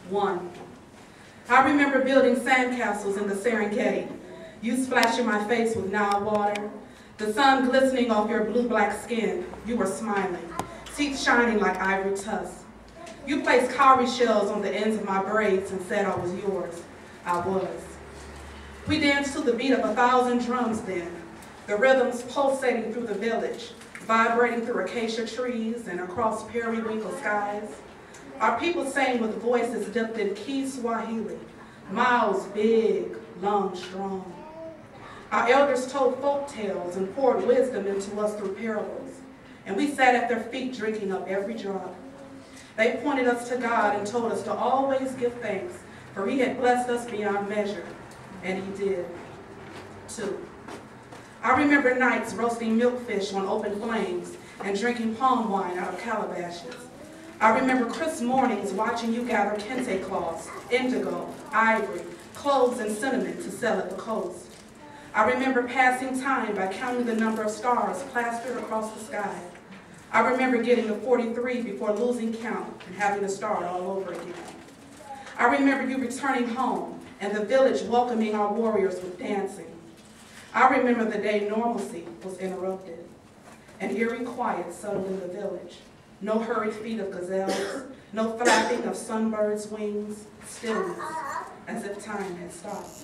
1. I remember building sandcastles in the Serengeti, you splashing my face with Nile water, the sun glistening off your blue-black skin, you were smiling, teeth shining like ivory tusks. You placed cowrie shells on the ends of my braids and said I was yours. I was. We danced to the beat of 1,000 drums then, the rhythms pulsating through the village, vibrating through acacia trees and across periwinkle skies. Our people sang with voices dipped in Kiswahili, mouths big, lungs strong. Our elders told folk tales and poured wisdom into us through parables, and we sat at their feet drinking up every drop. They pointed us to God and told us to always give thanks, for he had blessed us beyond measure, and he did. 2. I remember nights roasting milkfish on open flames and drinking palm wine out of calabashes. I remember crisp mornings watching you gather kente cloths, indigo, ivory, cloves, and cinnamon to sell at the coast. I remember passing time by counting the number of stars plastered across the sky. I remember getting to 43 before losing count and having to start all over again. I remember you returning home and the village welcoming our warriors with dancing. I remember the day normalcy was interrupted. An eerie quiet settled in the village. No hurried feet of gazelles, no flapping of sunbirds' wings, stillness, as if time had stopped.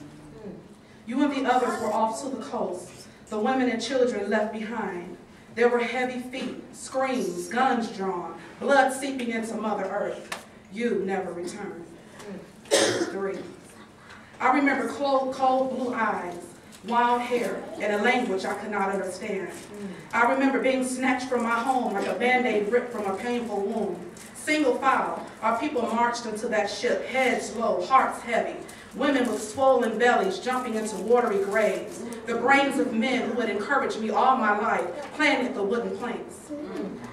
You and the others were off to the coast, the women and children left behind. There were heavy feet, screams, guns drawn, blood seeping into Mother Earth. You never returned. 3. I remember cold blue eyes, wild hair, and a language I could not understand. I remember being snatched from my home like a Band-Aid ripped from a painful wound. Single file, our people marched into that ship, heads low, hearts heavy, women with swollen bellies jumping into watery graves, the brains of men who had encouraged me all my life, playing at the wooden planks.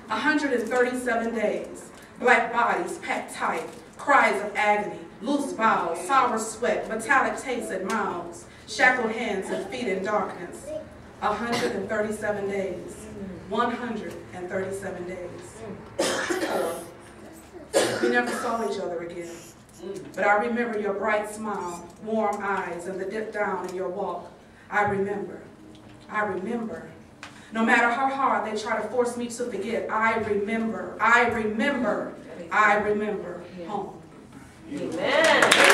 137 days, black bodies packed tight, cries of agony, loose bowels, sour sweat, metallic tastes at mouths, shackled hands and feet in darkness. 137 days. 137 days. 4. We never saw each other again. But I remember your bright smile, warm eyes, and the dip down in your walk. I remember. I remember. No matter how hard they try to force me to forget, I remember. I remember. I remember home. Amen.